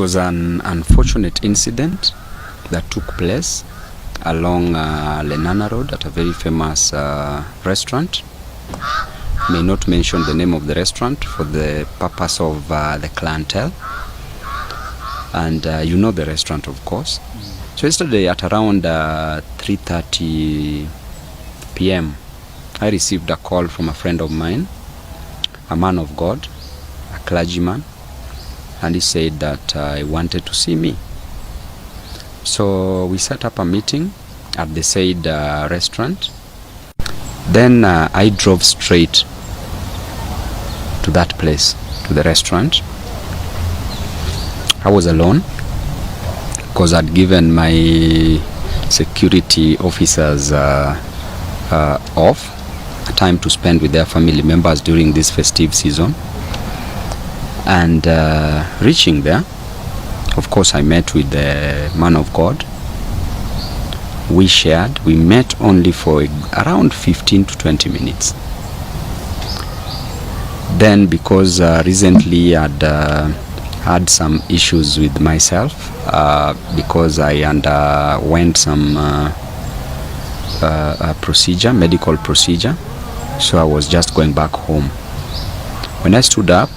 was an unfortunate incident that took place along Lenana Road at a very famous restaurant. May not mention the name of the restaurant for the purpose of the clientele. And you know the restaurant, of course. So yesterday at around 3:30 p.m. I received a call from a friend of mine, a man of God, a clergyman, and he said that he wanted to see me. So we set up a meeting at the said restaurant. Then I drove straight to that place, to the restaurant. I was alone because I'd given my security officers off, a time to spend with their family members during this festive season. And reaching there, of course, I met with the man of God. We shared. We met only for around 15 to 20 minutes. Then, because recently I'd had some issues with myself, because I underwent some procedure, medical procedure, so I was just going back home. When I stood up,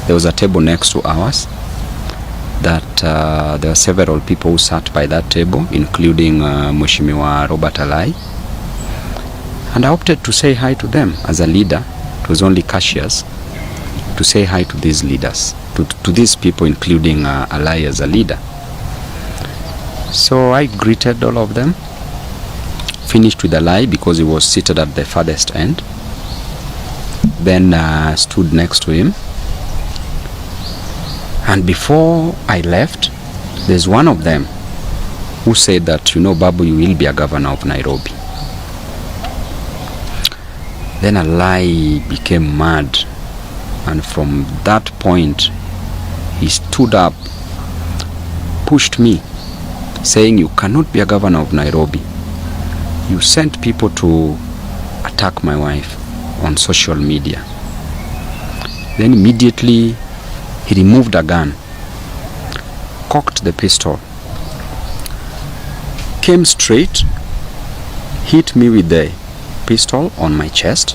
there was a table next to ours that there were several people who sat by that table, including Mheshimiwa Robert Alai, and I opted to say hi to them as a leader. It was only courteous to say hi to these leaders, to these people, including Alai as a leader. So I greeted all of them, finished with Alai because he was seated at the farthest end, then stood next to him. And before I left, there's one of them who said that, you know, Babu, you will be a governor of Nairobi. Then Alai became mad, and from that point he stood up, pushed me, saying, you cannot be a governor of Nairobi. You sent people to attack my wife on social media. Then immediately he removed a gun, cocked the pistol, came straight, hit me with the pistol on my chest,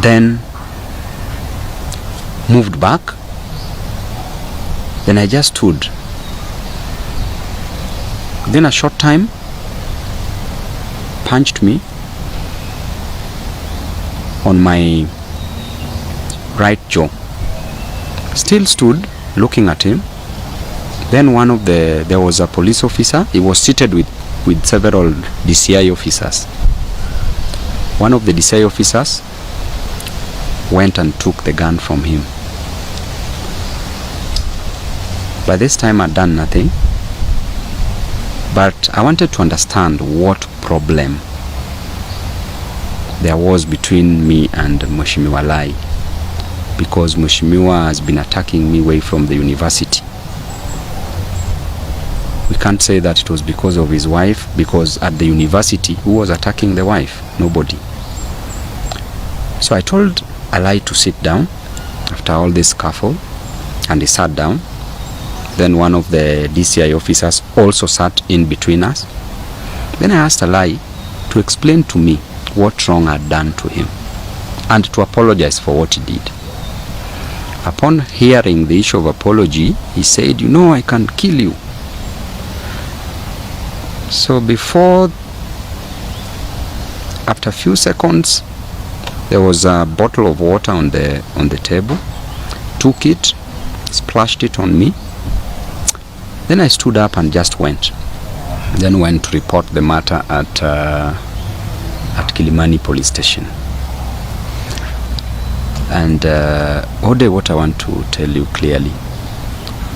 then moved back. Then I just stood. Then a short time, punched me on my right jaw. Still stood looking at him. Then there was a police officer. He was seated with several DCI officers. One of the DCI officers went and took the gun from him. By this time I'd done nothing, but I wanted to understand what problem there was between me and Mheshimiwa Alai, because Mheshimiwa has been attacking me way from the university. We can't say that it was because of his wife, because at the university, who was attacking the wife? Nobody. So I told Alai to sit down after all this scuffle, and he sat down. Then one of the DCI officers also sat in between us. Then I asked Alai to explain to me what wrong I'd done to him and to apologize for what he did. Upon hearing the issue of apology, he said, you know, I can kill you. So after a few seconds, there was a bottle of water on the table. Took it, splashed it on me. Then I stood up and just went. Then went to report the matter at Kilimani police station. And Ode, what I want to tell you clearly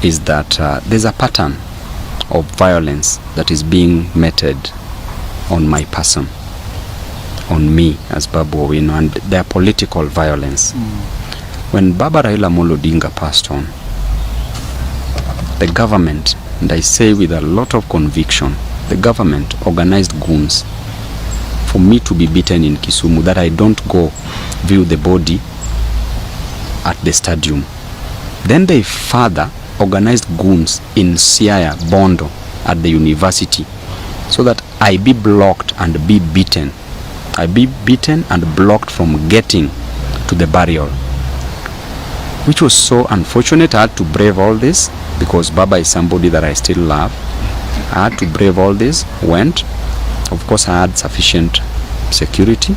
is that there's a pattern of violence that is being meted on my person, on me as Babu OWINO, and their political violence. When Baba Raila Amolo Odinga passed on, the government, and I say with a lot of conviction, the government organized goons for me to be beaten in Kisumu, that I don't go view the body at the stadium. Then they further organized goons in Siaya, Bondo, at the university, so that I be blocked and be beaten. I be beaten and blocked from getting to the burial, which was so unfortunate. I had to brave all this because Baba is somebody that I still love. I had to brave all this, went. Of course, I had sufficient security,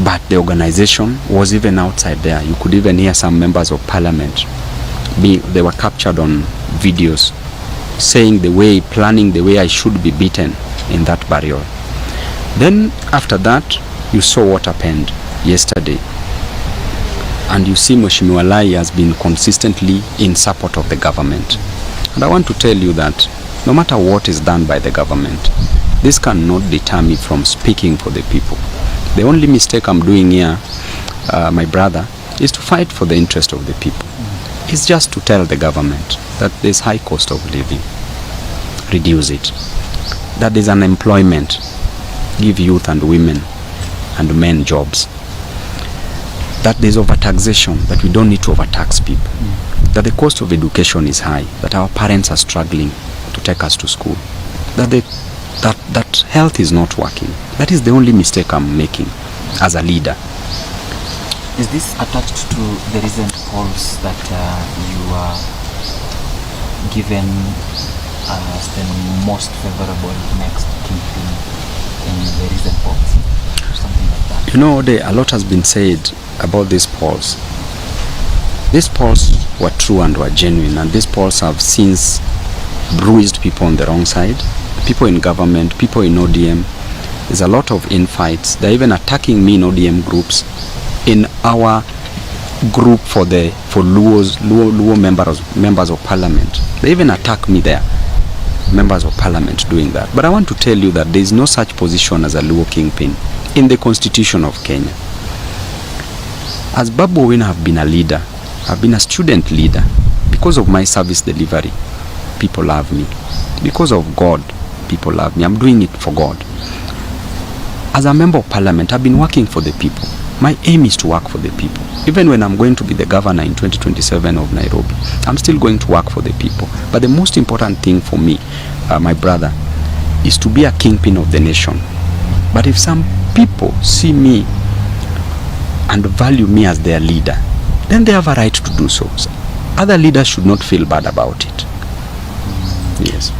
but the organization was even outside there. You could even hear some members of parliament. They were captured on videos saying planning the way I should be beaten in that burial. Then after that, you saw what happened yesterday. And you see Mheshimiwa Alai has been consistently in support of the government. And I want to tell you that no matter what is done by the government, this cannot deter me from speaking for the people. The only mistake I'm doing here, my brother, is to fight for the interest of the people. It's just to tell the government that there's high cost of living, reduce it. That there's unemployment, give youth and women and men jobs. That there's overtaxation, that we don't need to overtax people. That the cost of education is high, that our parents are struggling to take us to school. That health is not working. That is the only mistake I'm making as a leader. Is this attached to the recent polls that you are given as the most favorable next kingpin in the recent polls? Something like that. You know, a lot has been said about these polls. These polls were true and were genuine, and these polls have since bruised people on the wrong side, people in government, people in ODM. There's a lot of infights. They're even attacking me in ODM groups. In our group for Luo members of parliament, they even attack me there, members of parliament doing that. But I want to tell you that there is no such position as a Luo kingpin in the constitution of Kenya. As BABU OWINO, have been a leader, I've been a student leader. Because of my service delivery, people love me. Because of God, people love me. I'm doing it for God. As a member of parliament, I've been working for the people. My aim is to work for the people. Even when I'm going to be the governor in 2027 of Nairobi, I'm still going to work for the people. But the most important thing for me, my brother, is to be a kingpin of the nation. But if some people see me and value me as their leader, then they have a right to do so. Other leaders should not feel bad about it. Yes.